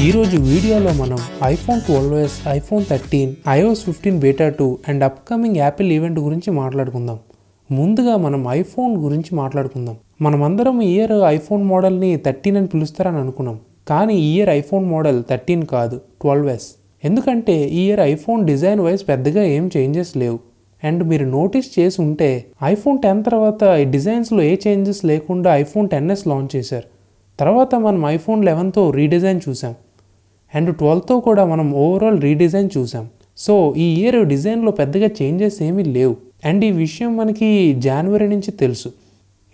ఈరోజు వీడియోలో మనం iPhone 12s, iPhone 13, iOS15 beta2 and upcoming Apple event గురించి మాట్లాడుకుందాం. ముందుగా మనం ఐఫోన్ గురించి మాట్లాడుకుందాం. మనమందరం ఈ ఇయర్ ఐఫోన్ మోడల్ని 13 అని పిలుస్తారని అనుకున్నాం. కానీ ఈ ఇయర్ ఐఫోన్ మోడల్ 13 కాదు, 12s. ఎందుకంటే ఈ ఇయర్ ఐఫోన్ డిజైన్ వైజ్ పెద్దగా ఏం చేంజెస్ లేవు. అండ్ మీరు నోటీస్ చేసి ఉంటే ఐఫోన్ 10 తర్వాత ఈ డిజైన్స్లో ఏ చేంజెస్ లేకుండా ఐఫోన్ 10s లాంచ్ చేశారు. తర్వాత మనం ఐఫోన్ 11తో రీడిజైన్ చూసాం. అండ్ 12తో కూడా మనం ఓవరాల్ రీడిజైన్ చూసాం. సో ఈ ఇయర్ డిజైన్లో పెద్దగా చేంజెస్ ఏమీ లేవు. అండ్ ఈ విషయం మనకి జనవరి నుంచి తెలుసు.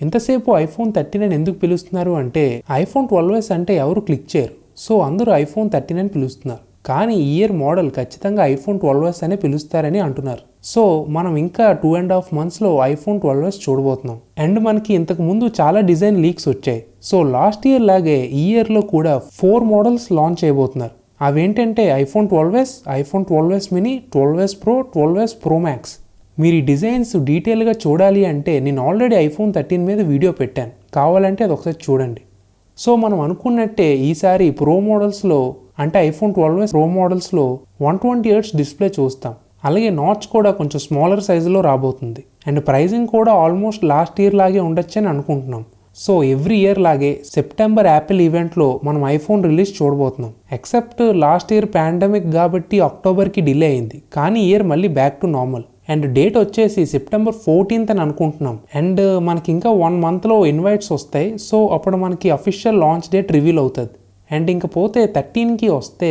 ఇంతసేపు ఐఫోన్ 13 అని ఎందుకు పిలుస్తున్నారు అంటే ఐఫోన్ 12s అంటే ఎవరు క్లిక్ చేయరు. సో అందరూ ఐఫోన్ 13 అని పిలుస్తున్నారు. కానీ ఈ ఇయర్ మోడల్ ఖచ్చితంగా ఐఫోన్ 12s అనే పిలుస్తారని అంటున్నారు. సో మనం ఇంకా 2.5 monthsలో ఐఫోన్ 12s చూడబోతున్నాం. అండ్ మనకి ఇంతకు ముందు చాలా డిజైన్ లీక్స్ వచ్చాయి. సో లాస్ట్ ఇయర్ లాగే ఈ ఇయర్లో కూడా 4 మోడల్స్ లాంచ్ చేయబోతున్నారు. అవేంటంటే iPhone 12s, iPhone 12s mini, 12s pro, 12s pro max. మీరు ఈ డిజైన్స్ డీటెయిల్గా చూడాలి అంటే నేను ఆల్రెడీ ఐఫోన్ 13 మీద వీడియో పెట్టాను, కావాలంటే అది ఒకసారి చూడండి. సో మనం అనుకున్నట్టే ఈసారి ప్రో మోడల్స్లో అంటే iPhone 12s pro మోడల్స్లో 120Hz display చూస్తాం. అలాగే నాచ్ కూడా కొంచెం స్మాలర్ సైజులో రాబోతుంది. అండ్ ప్రైజింగ్ కూడా ఆల్మోస్ట్ లాస్ట్ ఇయర్ లాగే ఉండొచ్చని అనుకుంటున్నాం. సో ఎవ్రీ ఇయర్ లాగే సెప్టెంబర్ యాపిల్ ఈవెంట్లో మనం ఐఫోన్ రిలీజ్ చూడబోతున్నాం. ఎక్సెప్ట్ లాస్ట్ ఇయర్ పాండమిక్ కాబట్టి అక్టోబర్కి డిలే అయింది. కానీ ఇయర్ మళ్ళీ back to normal. And date వచ్చేసి సెప్టెంబర్ 14th అని అనుకుంటున్నాం. అండ్ మనకి ఇంకా 1 monthలో ఇన్వైట్స్ వస్తాయి. సో అప్పుడు మనకి అఫీషియల్ లాంచ్ డేట్ రివీల్ అవుతుంది. అండ్ ఇంక పోతే 13కి వస్తే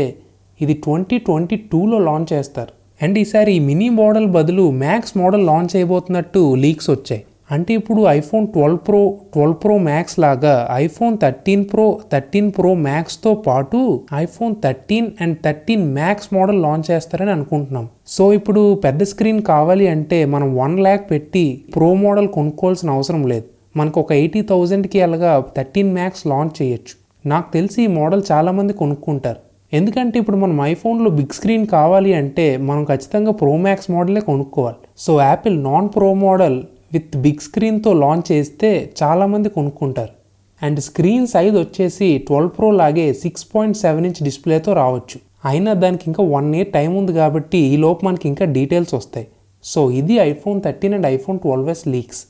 ఇది 2022లో లాంచ్ చేస్తారు. అండ్ ఈసారి ఈ మినీ మోడల్ బదులు మ్యాక్స్ మోడల్ లాంచ్ అయిపోతున్నట్టు లీక్స్ వచ్చాయి. అంటే ఇప్పుడు ఐఫోన్ 12 ప్రో మ్యాక్స్ లాగా ఐఫోన్ 13 ప్రో, 13 ప్రో మ్యాక్స్తో పాటు iPhone 13 and 13 max model launch చేస్తారని అనుకుంటున్నాం. సో ఇప్పుడు పెద్ద స్క్రీన్ కావాలి అంటే మనం 1 lakh పెట్టి ప్రో మోడల్ కొనుక్కోవాల్సిన అవసరం లేదు. మనకు ఒక 80,000కి అలాగా 13 మ్యాక్స్ లాంచ్ చేయొచ్చు. నాకు తెలిసి ఈ మోడల్ చాలామంది కొనుక్కుంటారు. ఎందుకంటే ఇప్పుడు మనం ఐఫోన్లో బిగ్ స్క్రీన్ కావాలి అంటే మనం ఖచ్చితంగా ప్రో మ్యాక్స్ మోడలే కొనుక్కోవాలి. So Apple non pro model with big స్క్రీన్తో లాంచ్ చేస్తే చాలామంది కొనుక్కుంటారు. అండ్ స్క్రీన్ సైజ్ వచ్చేసి 12 ప్రో లాగే 6.7 inch డిస్ప్లేతో రావచ్చు. అయినా దానికి ఇంకా 1 year టైం ఉంది కాబట్టి ఈ లోపు మనకి ఇంకా డీటెయిల్స్ వస్తాయి. సో ఇది iPhone 13 and iPhone 12s leaks.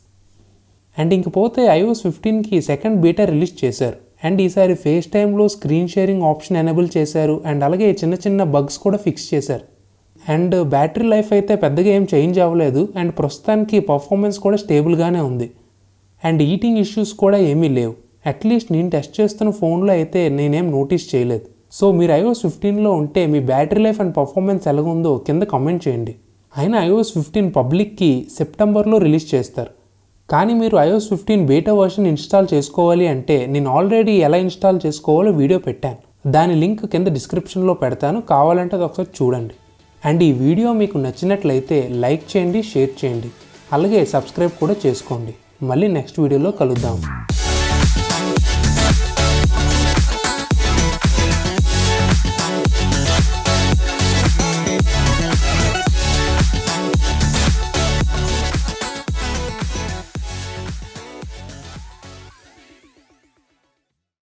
And ఇంకపోతే iOS15కి సెకండ్ బీటా రిలీజ్ చేశారు. అండ్ ఈసారి ఫేస్ టైంలో స్క్రీన్ షేరింగ్ ఆప్షన్ ఎనేబుల్ చేశారు. అండ్ అలాగే చిన్న చిన్న బగ్స్ కూడా ఫిక్స్ చేశారు. అండ్ బ్యాటరీ లైఫ్ అయితే పెద్దగా ఏం చేంజ్ అవ్వలేదు. అండ్ ప్రస్తుతానికి పర్ఫార్మెన్స్ కూడా స్టేబుల్గానే ఉంది. అండ్ ఈటింగ్ ఇష్యూస్ కూడా ఏమీ లేవు. అట్లీస్ట్ నేను టెస్ట్ చేస్తున్న ఫోన్లో అయితే నేనేం నోటీస్ చేయలేదు. సో మీరు iOS15లో ఉంటే మీ బ్యాటరీ లైఫ్ అండ్ పర్ఫార్మెన్స్ ఎలాగుందో కింద కామెంట్ చేయండి. అయినా iOS15 పబ్లిక్కి సెప్టెంబర్లో రిలీజ్ చేస్తారు. కానీ మీరు iOS15 బీటా వర్షన్ ఇన్స్టాల్ చేసుకోవాలి అంటే నేను ఆల్రెడీ ఎలా ఇన్స్టాల్ చేసుకోవాలో వీడియో పెట్టాను. దాని లింక్ కింద డిస్క్రిప్షన్లో పెడతాను, కావాలంటే అది ఒకసారి చూడండి. అండ్ ఈ వీడియో మీకు నచ్చినట్లయితే లైక్ చేయండి, షేర్ చేయండి, అలాగే సబ్స్క్రైబ్ కూడా చేసుకోండి. మళ్ళీ నెక్స్ట్ వీడియోలో కలుద్దాం.